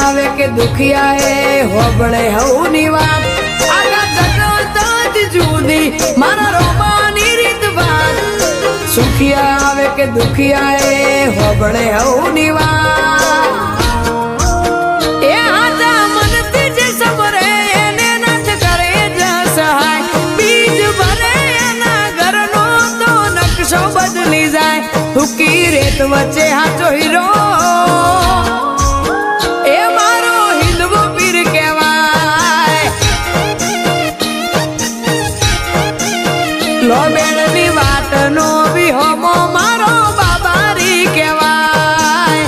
આવે કે દુખિયા એ હોબળે હવની વાત આખા જગત જ જુદી મારા રોમાની રીત વાત સુખિયા આવે કે દુખિયા એ હોબળે હવની વાત એ આજા મનથી જે સમરે એને નથ કરે જ સહાય બીજ ભરે એના ઘરનો તો નકશો બદલી જાય હુકી રેત વચ્ચે હાચો હીરો લોબેડની વાતનો વિહોમો મારો બાબારી કહેવાય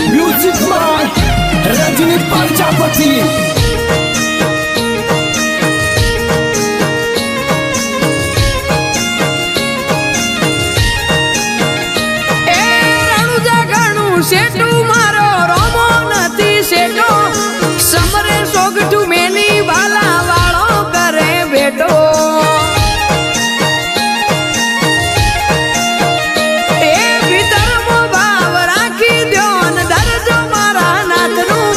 મ્યુઝિક માં રજની પ્રજાપતિ શેઠું મારો રોમો નથી શેઠો સમરે સોગઠું મેલી વાલા વાળો કરે બેટો એ ભીતરમો ભાવ રાખી દ્યો ને દરજો મારા નાથનું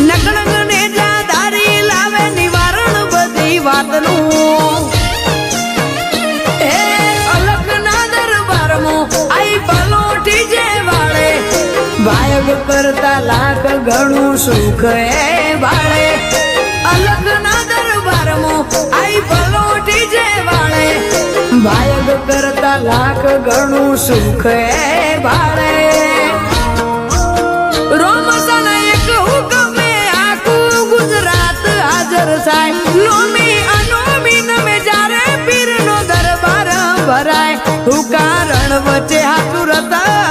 નકળંગ ને જાદારી લાવે નિવારણ બધી વાતનું એ અલખના દરબારમાં આઈ પલોટી જે વાળે વાયગ કરતા લાખ ઘણું સુખ એ વાળે અલગના દરબારમાં આઈ પલોટી જે વાળે વાયગ કરતા લાખ ઘણું સુખ એ વાળે રોમસન એક હુકમે આખું ગુજરાત હાજર થાય નોમી અનોમી નમે જારે પીરનો દરબાર ભરાય હુકારણ વચ્ચે હાથું રતા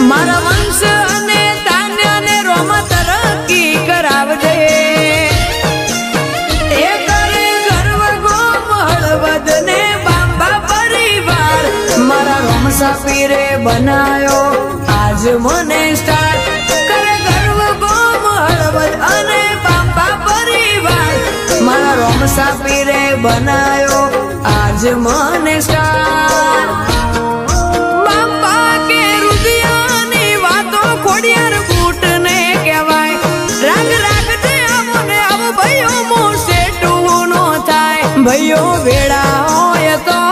મારા વંશ અને તાન્યાને રોમ તરક્કી કરાવજે એ કરે ગર્વ ગોમ હળવદ ને બાંબા પરિવાર મારા રોમ સાપીરે બનાયો આજ મને સ્ટાર્ટ કરે ગર્વ ગોમ હળવદ અને બાંબા પરિવાર મારા રોમ સાપીરે બનાયો આજ મને સ્ટાર્ટ ભાઈઓ ભેળા હોય તો